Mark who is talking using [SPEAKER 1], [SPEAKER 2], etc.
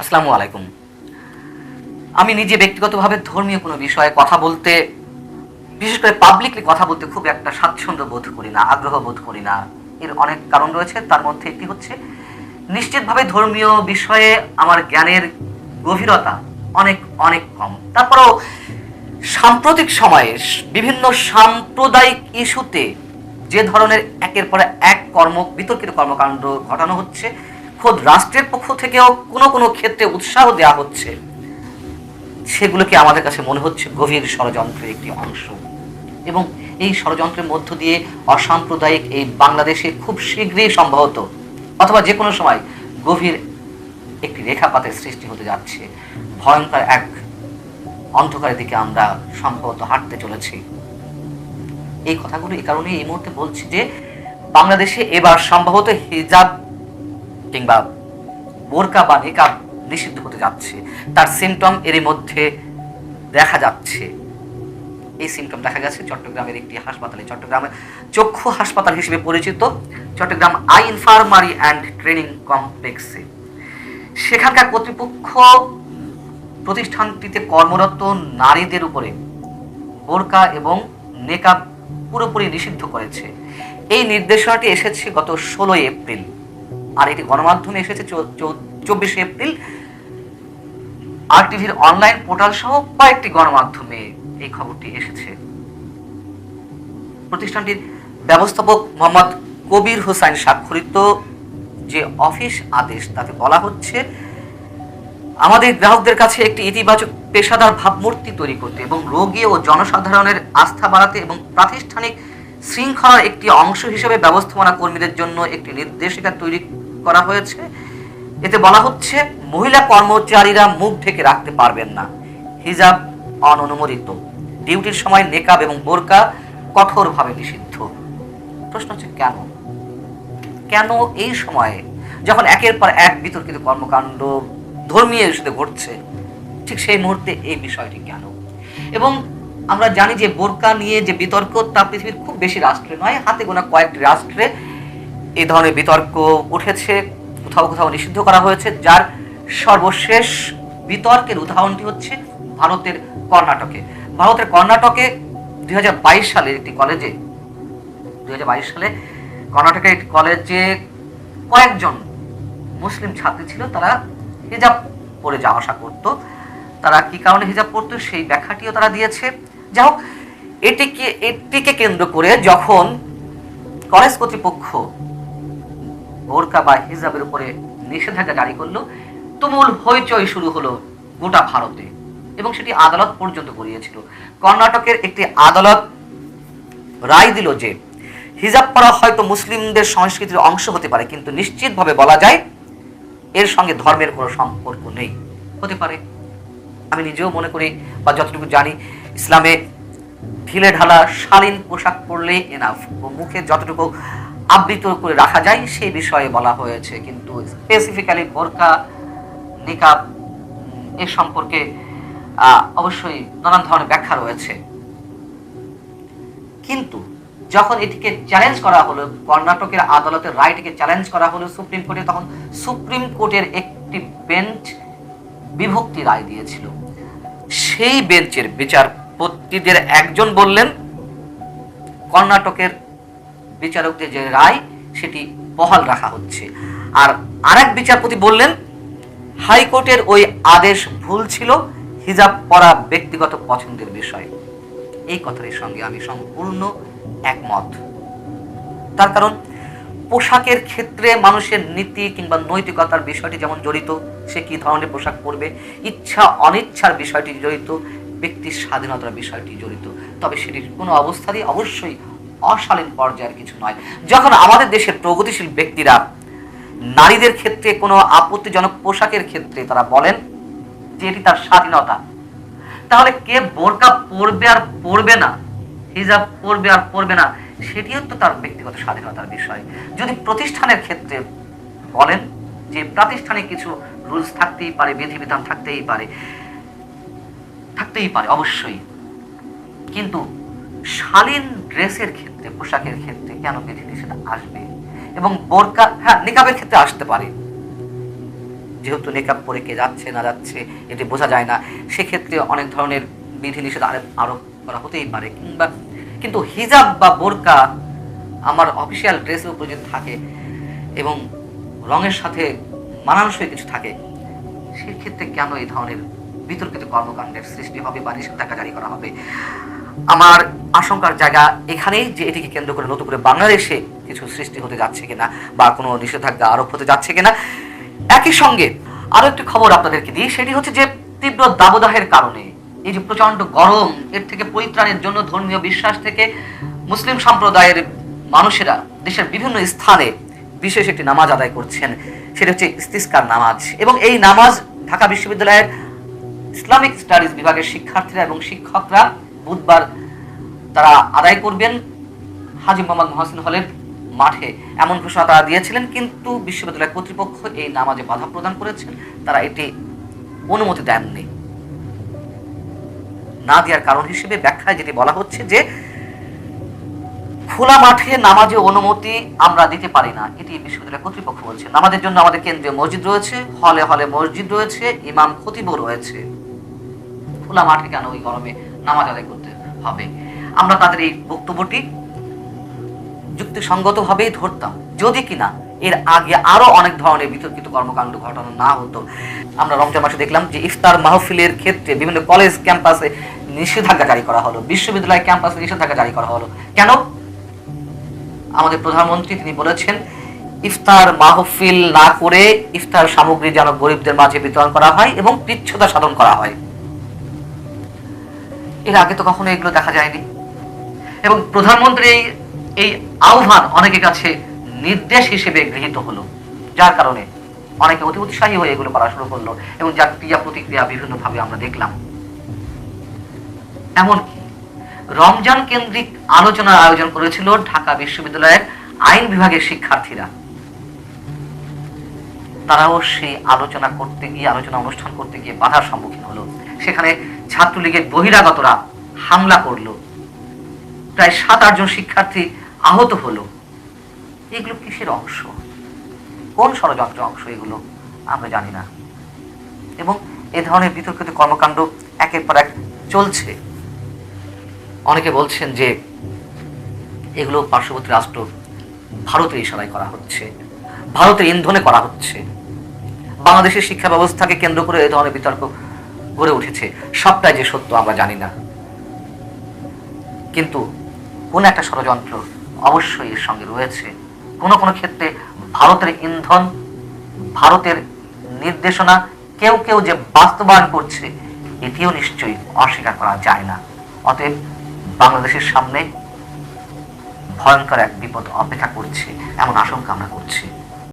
[SPEAKER 1] আসসালামু আলাইকুম। আমি নিজে ব্যক্তিগতভাবে ধর্মীয় কোনো বিষয়ে কথা বলতে, বিশেষ করে পাবলিকলি কথা বলতে খুব একটা স্বাচ্ছন্দ্য বোধ করি না, আগ্রহ বোধ করি না। এর অনেক কারণ রয়েছে। তার মধ্যে একটি হচ্ছে নিশ্চিতভাবে ধর্মীয় বিষয়ে আমার জ্ঞানের গভীরতা অনেক অনেক কম। তারপরেও সাম্প্রতিক সময়ে বিভিন্ন সাম্প্রদায়িক ইস্যুতে যে ধরনের একের পর এক বিতর্কিত কর্মকাণ্ড ঘটানো হচ্ছে, খোদ রাষ্ট্রের পক্ষ থেকেও কোনো কোনো ক্ষেত্রে উৎসাহ দেওয়া হচ্ছে, সেগুলোকে আমাদের কাছে মনে হচ্ছে গভীর ষড়যন্ত্রের একটি অংশ। এবং এই ষড়যন্ত্রের মধ্য দিয়ে অসাম্প্রদায়িক এই বাংলাদেশে খুব শীঘ্রই সম্ভবত অথবা যে কোনো সময় গভীর একটি রেখাপাতের সৃষ্টি হতে যাচ্ছে। ভয়ঙ্কর এক অন্ধকারের দিকে আমরা সম্ভবত হাঁটতে চলেছি। এই কথাগুলো এই কারণে এই মুহূর্তে বলছি যে বাংলাদেশে এবার সম্ভবত হিজাব কিংবা বোরকা বা নিকাব নিষিদ্ধ হতে যাচ্ছে। তার সিমটম এরই মধ্যে দেখা যাচ্ছে। এই সিমটম দেখা গেছে চট্টগ্রামের একটি হাসপাতালে, চট্টগ্রামের চক্ষু হাসপাতাল হিসেবে পরিচিত Chittagong eye infirmary and training কমপ্লেক্সে। সেখানকার কর্তৃপক্ষ প্রতিষ্ঠানটিতে কর্মরত নারীদের উপরে বোরকা এবং নেকাব পুরোপুরি নিষিদ্ধ করেছে। এই নির্দেশনাটি এসেছে গত 16 এপ্রিল, আর এটি গণমাধ্যমে এসেছে 24 এপ্রিল। RTVর অনলাইন পোর্টাল সহ কয়েকটি গণমাধ্যমে এই খবরটি এসেছে। প্রতিষ্ঠানটির ব্যবস্থাপক মোহাম্মদ কবির হোসাইন স্বাক্ষরিত যে অফিস আদেশ, তাতে বলা হচ্ছে আমাদের গ্রাহকদের কাছে একটি ইতিবাচক পেশাদার ভাবমূর্তি তৈরি করতে এবং রোগী ও জনসাধারণের আস্থা বাড়াতে এবং প্রাতিষ্ঠানিক শৃঙ্খলার একটি অংশ হিসেবে ব্যবস্থাপনা কর্মীদের জন্য একটি নির্দেশিকা তৈরি করা হয়েছে। এতে বলা হচ্ছে মহিলা কর্মচারীরা মুখ ঢেকে রাখতে পারবেন না, হিজাব অননুমোদিত, ডিউটির সময় নেকাব এবং বোরকা কঠোরভাবে নিষিদ্ধ। প্রশ্ন হচ্ছে কেন এই সময়ে, যখন একের পর এক বিতর্কিত কর্মকাণ্ড ধর্মীয় ইস্যুতে ঘটছে, ঠিক সেই মুহূর্তে এই বিষয়টি কেন? এবং আমরা জানি যে বোরকা নিয়ে যে বিতর্ক, তা পৃথিবীর খুব বেশি রাষ্ট্রে নয়, হাতে গোনা কয়েকটি রাষ্ট্রে এই ধরনের বিতর্ক উঠেছে, কোথাও কোথাও নিষিদ্ধ করা হয়েছে। যার সর্বশেষ বিতর্কের উদাহরণটি হচ্ছে ভারতের কর্ণাটকে 2022 সালের একটি কলেজে, 2022 সালে কর্ণাটকের একটি কলেজে কয়েকজন মুসলিম ছাত্রী ছিল, তারা হিজাব পরে যাওয়া আসা করতো। তারা কি কারণে হিজাব পরতো সেই ব্যাখ্যাটিও তারা দিয়েছে। যাই হোক, এটিকে কেন্দ্র করে যখন কলেজ কর্তৃপক্ষ বোরকা বা হিজাবের উপরে নিষেধাজ্ঞা জারি করলো, তুমুল হইচই শুরু হলো গোটা ভারতে এবং সেটি আদালত পর্যন্ত গড়িয়েছিল। কর্ণাটকের একটি আদালত রায় দিল যে হিজাব পরা হয়তো মুসলিমদের সংস্কৃতির অংশ হতে পারে, কিন্তু নিশ্চিতভাবে বলা যায় এর সঙ্গে ধর্মের কোনো সম্পর্ক নেই। হতে পারে, আমি নিজেও মনে করি বা যতটুকু জানি, ইসলামে ঢিলে ঢালা শালীন পোশাক পরলেই এনাফ, ও মুখে যতটুকু আবৃত করে রাখা যায় সেই বিষয়ে বলা হয়েছে। কিন্তু স্পেসিফিক্যালি বোরকা নিকাব এ সম্পর্কে অবশ্যই নানান ধরনের ব্যাখ্যা রয়েছে। কিন্তু যখন এটিকে চ্যালেঞ্জ করা হলো, কর্ণাটকের আদালতের রায়টিকে চ্যালেঞ্জ করা হলো সুপ্রিম কোর্টে, তখন সুপ্রিম কোর্টের একটি বেঞ্চ বিভক্তি রায় দিয়েছিল। সেই বেঞ্চের বিচারপতিদের একজন বললেন কর্ণাটকের বিচারকদের যে রায় সেটি বহাল রাখা হচ্ছে, আর আরেক বিচারপতি বললেন হাইকোর্টের ওই আদেশ ভুল ছিল, হিজাব পরা ব্যক্তিগত পছন্দের বিষয়। এই কথাটির সঙ্গে আমি সম্পূর্ণ একমত। তার কারণ পোশাকের ক্ষেত্রে মানুষের নীতি কিংবা নৈতিকতার বিষয়টি যেমন জড়িত, সে কি ধরনের পোশাক পরবে, ইচ্ছা অনিচ্ছার বিষয়টি জড়িত, ব্যক্তির স্বাধীনতার বিষয়টি জড়িত। তবে সেটির কোনো অবস্থাতেই অবশ্যই অশালীন পর্যায়ের কিছু নয়। যখন আমাদের দেশের প্রগতিশীল ব্যক্তিরা নারীদের ক্ষেত্রে কোনো আপত্তিজনক পোশাকের ক্ষেত্রে তারা বলেন যে এটি তার স্বাধীনতা, তাহলে কে বোরকা পরবে আর পরবে না, হিজাব পরবে আর পরবে না, সেটিও তো তার ব্যক্তিগত স্বাধীনতার বিষয়। যদি প্রতিষ্ঠানের ক্ষেত্রে বলেন যে প্রাতিষ্ঠানিক কিছু রুলস থাকতেই পারে, বিধিবিধান থাকতেই পারে অবশ্যই, কিন্তু শালীন ড্রেসের ক্ষেত্রে, পোশাকের ক্ষেত্রে কেন বিধিনিষেধ আসবে? এবং বোরকা, হ্যাঁ, নিকাবের ক্ষেত্রে আসতে পারে, যেহেতু নেকাব পরে কে যাচ্ছে না যাচ্ছে এটি বোঝা যায় না, সেক্ষেত্রে অনেক ধরনের বিধিনিষেধ আরোপ করা হতেই পারে। কিন্তু হিজাব বা বোরকা আমার অফিসিয়াল ড্রেসের উপর যদি থাকে এবং রঙের সাথে মানানসই কিছু থাকে, সেক্ষেত্রে কেন এই ধরনের বিতর্কিত কর্মকাণ্ডের সৃষ্টি হবে বা নিষেধাজ্ঞা জারি করা হবে? আমার আশঙ্কার জায়গা এখানেই যে এটিকে কেন্দ্র করে নতুন করে বাংলাদেশে কিছু সৃষ্টি হতে যাচ্ছে কিনা বা কোনো নিষেধাজ্ঞা আরোপ হতে যাচ্ছে কিনা। একই সঙ্গে আরো একটি খবর আপনাদেরকে দিই, সেটি হচ্ছে যে তীব্র দাবদাহের কারণে এই যে প্রচন্ড গরম, এর থেকে পরিত্রাণের জন্য ধর্মীয় বিশ্বাস থেকে মুসলিম সম্প্রদায়ের মানুষেরা দেশের বিভিন্ন স্থানে বিশেষ একটি নামাজ আদায় করছেন, সেটা হচ্ছে ইস্তিসকার নামাজ। এবং এই নামাজ ঢাকা বিশ্ববিদ্যালয়ের ইসলামিক স্টাডিজ বিভাগের শিক্ষার্থীরা এবং শিক্ষকরা বুধবার তারা আদায় করবেন হাজী মোহাম্মদ মহসিন হলের মাঠে, এমন ঘোষণা তারা দিয়েছিলেন। কিন্তু বিশ্ববিদ্যালয় কর্তৃপক্ষ এই নামাজে বাধা প্রদান করেছেন, তারা এটি অনুমতি দেননি। না দেওয়ার কারণ হিসেবে ব্যাখ্যায় যেটি বলা হচ্ছে যে খোলা মাঠে নামাজে অনুমতি আমরা দিতে পারি না, এটি বিশ্ববিদ্যালয় কর্তৃপক্ষ বলছে। নামাজের জন্য আমাদের কেন্দ্রীয় মসজিদ রয়েছে, হলে হলে মসজিদ রয়েছে, ইমাম খতিবও রয়েছে, খোলা মাঠে কেন ওই গরমে নামাজ আদায় করতে হবে? আমরা তাদের এই বক্তব্যটি যুক্তিসঙ্গতভাবেই ধরতাম যদি কিনা এর আগে আরো অনেক ধরনের বিতর্কিত কর্মকাণ্ড ঘটানো না হতো। আমরা রমজান মাসে দেখলাম যে ইফতার মাহফিলের ক্ষেত্রে বিভিন্ন কলেজ ক্যাম্পাসে নিষেধাজ্ঞা জারি করা হলো, বিশ্ববিদ্যালয় ক্যাম্পাসে নিষেধাজ্ঞা জারি করা হলো। কেন? আমাদের প্রধানমন্ত্রী তিনি বলেছেন ইফতার মাহফিল না করে ইফতার সামগ্রী যেন গরিবদের মাঝে বিতরণ করা হয় এবং তুচ্ছতা সাধন করা হয়। এর আগে তো কখনো এগুলো দেখা যায়নি। এবং প্রধানমন্ত্রী এই আহ্বান অনেকের কাছে নির্দেশ হিসেবে গৃহীত হলো, যার কারণে অনেকে অতি উৎসাহী হয়ে এগুলো করা শুরু করলো এবং যার ক্রিয়া প্রতিক্রিয়া বিভিন্নভাবে আমরা দেখলাম। এমনকি রমজান কেন্দ্রিক আলোচনার আয়োজন করেছিল ঢাকা বিশ্ববিদ্যালয়ের আইন বিভাগের শিক্ষার্থীরা। তারাও সেই আলোচনা অনুষ্ঠান করতে গিয়ে বাধার সম্মুখীন হলো। সেখানে ছাত্রলীগের বহিরাগতরা হামলা করলো, প্রায় 7-8 জন শিক্ষার্থী আহত হলো। এগুলো কিসের অংশ? কোন ষড়যন্ত্রের অংশ এগুলো? আমরা জানি না। এবং এ ধরনের বিতর্কিত কর্মকাণ্ড একের পর এক চলছে। অনেকে বলছেন যে এগুলো পার্শ্ববর্তী রাষ্ট্র ভারতের ইশারায় করা হচ্ছে, ভারতের ইন্ধনে করা হচ্ছে। বাংলাদেশের শিক্ষা ব্যবস্থাকে কেন্দ্র করে এই ধরনের বিতর্ক গড়ে উঠেছে। সবটাই যে সত্য আমরা জানি না, কিন্তু কোন একটা ষড়যন্ত্র অবশ্যই এর সঙ্গে রয়েছে। কোনো কোনো ক্ষেত্রে ভারতের ইন্ধন, ভারতের নির্দেশনা কেউ কেউ যে বাস্তবায়ন করছে, এটিও নিশ্চয়ই অস্বীকার করা যায় না। অতএব বাংলাদেশের সামনে ভয়ঙ্কর এক বিপদ অপেক্ষা করছে, এমন আশঙ্কা আমরা করছি।